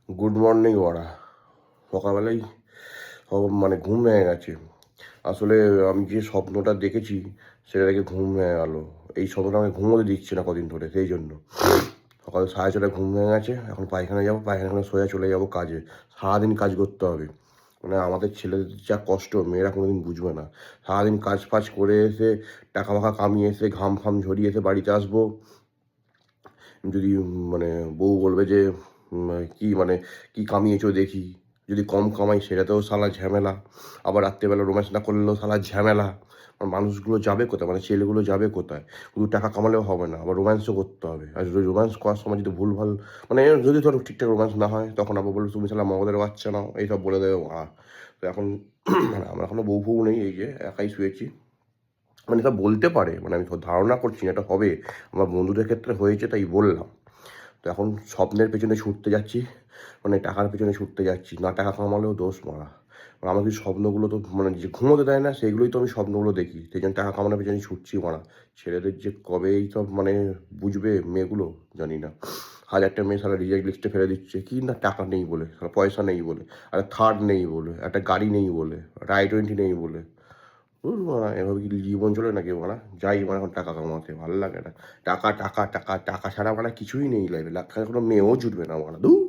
Good morning ওরা। সকালবেলায় মানে ঘুম ভেঙে গেছে। আসলে আমি যে স্বপ্নটা দেখেছি সেটা দেখে ঘুম ভেঙে গেল। এই স্বপ্নটা আমাকে ঘুমোতে দিচ্ছে না কদিন ধরে, সেই জন্য সকাল 6:30 ঘুম ভেঙে গেছে। এখন পায়খানা যাবো, পায়খানা করে সোজা চলে যাবো কাজে। সারাদিন কাজ করতে হবে। মানে আমাদের ছেলেদের যা কষ্ট মেয়েরা কোনোদিন বুঝবে না। সারাদিন কাজ ফাজ করে এসে টাকা ফাকা কামিয়ে এসে ঘাম ফাম ঝরিয়ে এসে বাড়িতে আসবো। যদি মানে বউ বলবে যে কি মানে কি কামিয়েছো দেখি, যদি কম কামাই সেটাতেও শালা ঝামেলা, আবার রাত্রেবেলা রোম্যান্স না করলেও শালা ঝামেলা। মানুষগুলো যাবে কোথায়, মানে ছেলেগুলো যাবে কোথায়? শুধু টাকা কামালেও হবে না, আবার রোম্যান্সও করতে হবে। আর যদি রোম্যান্স করার সময় যদি ভুলভাল মানে যদি ধরো ঠিকঠাক রোম্যান্স না হয়, তখন আবার বলবে তুমি শালা মগদের বাচ্চা নাও, এইসব বলে দেবে মা। তো এখন মানে আমার এখনো বউ ফউ নেই, এই যে একাই শুয়েছি। মানে এটা বলতে পারে, মানে আমি ধারণা করছি না এটা হবে। আমার বন্ধুদের ক্ষেত্রে হয়েছে তাই বললাম। তো এখন স্বপ্নের পেছনে ছুটতে যাচ্ছি, মানে টাকার পেছনে ছুটতে যাচ্ছি। না টাকা কামালেও দোষ মারা। আর আমাকে স্বপ্নগুলো তো মানে যে ঘুমোতে দেয় না, সেগুলোই তো আমি স্বপ্নগুলো দেখি। সেই জন্য টাকা কামানোর পেছনে ছুটছি মারা। ছেলেদের যে কবে এই সব মানে বুঝবে মেয়েগুলো, জানি না। হাজারটা মেয়ে সারা রিজেক্ট লিস্টে ফেলে দিচ্ছে কি না, টাকা নেই বলে, পয়সা নেই বলে, আর থার্ড নেই বলে, একটা গাড়ি নেই বলে, একটা i20 নেই বলে। মারা এভাবে কি জীবন চলে নাকি মারা? যাই মানে এখন টাকা কামাতে ভালো লাগে না। টাকা টাকা টাকা টাকা ছাড়া মানে কিছুই নেই লাইফে। লাখ টাকা কোনো মেয়েও জুটবে না মারা। ধুর।